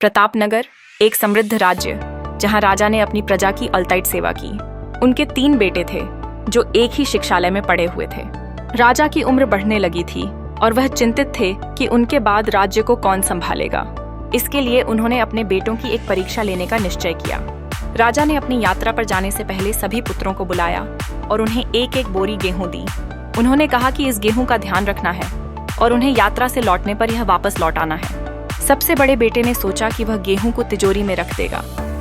प्रतापनगर एक समृद्ध राज्य जहां राजा ने अपनी प्रजा की अलताइट सेवा की। उनके 3 बेटे थे जो एक ही शिक्षालय में पढ़े हुए थे। राजा की उम्र बढ़ने लगी थी और वह चिंतित थे कि उनके बाद राज्य को कौन संभालेगा। इसके लिए उन्होंने अपने बेटों की एक परीक्षा लेने का निश्चय किया। राजा ने अपनी यात्रा पर जाने से पहले सभी पुत्रों को बुलाया और उन्हें एक एक बोरी गेहूं दी। उन्होंने कहा कि इस गेहूं का ध्यान रखना है और उन्हें यात्रा से लौटने पर यह वापस लौटाना है। सबसे बड़े बेटे ने सोचा कि वह गेहूं को तिजोरी में रख देगा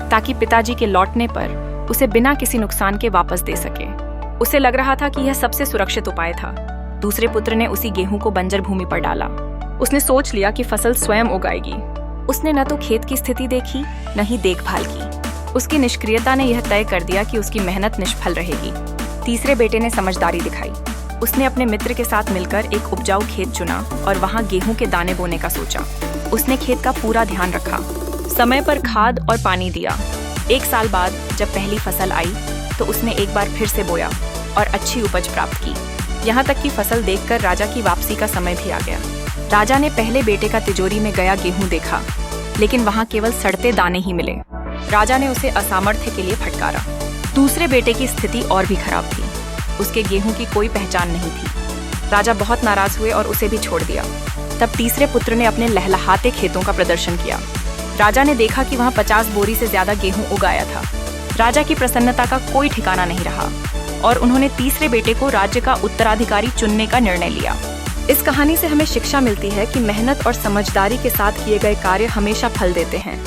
ताकि पिताजी के लौटने पर उसे बिना किसी नुकसान के वापस दे सके। उसे लग रहा था कि यह सबसे सुरक्षित उपाय था। दूसरे पुत्र ने उसी गेहूं को बंजर भूमि पर डाला। उसने सोच लिया कि फसल स्वयं उगाएगी। उसने न तो खेत की स्थिति देखी न ही देखभाल की। उसकी निष्क्रियता ने यह तय कर दिया कि उसकी मेहनत निष्फल रहेगी। तीसरे बेटे ने समझदारी दिखाई। उसने अपने मित्र के साथ मिलकर एक उपजाऊ खेत चुना और वहां गेहूं के दाने बोने का सोचा। उसने खेत का पूरा ध्यान रखा, समय पर खाद और पानी दिया। 1 साल बाद जब पहली फसल आई तो उसने एक बार फिर से बोया और अच्छी उपज प्राप्त की। यहाँ तक कि फसल देखकर राजा की वापसी का समय भी आ गया। राजा ने पहले बेटे का तिजोरी में गया गेहूं देखा, लेकिन वहां केवल सड़ते दाने ही मिले। राजा ने उसे असामर्थ्य के लिए फटकारा। दूसरे बेटे की स्थिति और भी खराब थी। उसके गेहूं की कोई पहचान नहीं थी। राजा बहुत नाराज हुए और उसे भी छोड़ दिया। तब तीसरे पुत्र ने अपने लहलहाते खेतों का प्रदर्शन किया। राजा ने देखा कि वहां 50 बोरी से ज्यादा गेहूं उगाया था। राजा की प्रसन्नता का कोई ठिकाना नहीं रहा और उन्होंने तीसरे बेटे को राज्य का उत्तराधिकारी चुनने का निर्णय लिया। इस कहानी से हमें शिक्षा मिलती है कि मेहनत और समझदारी के साथ किए गए कार्य हमेशा फल देते हैं।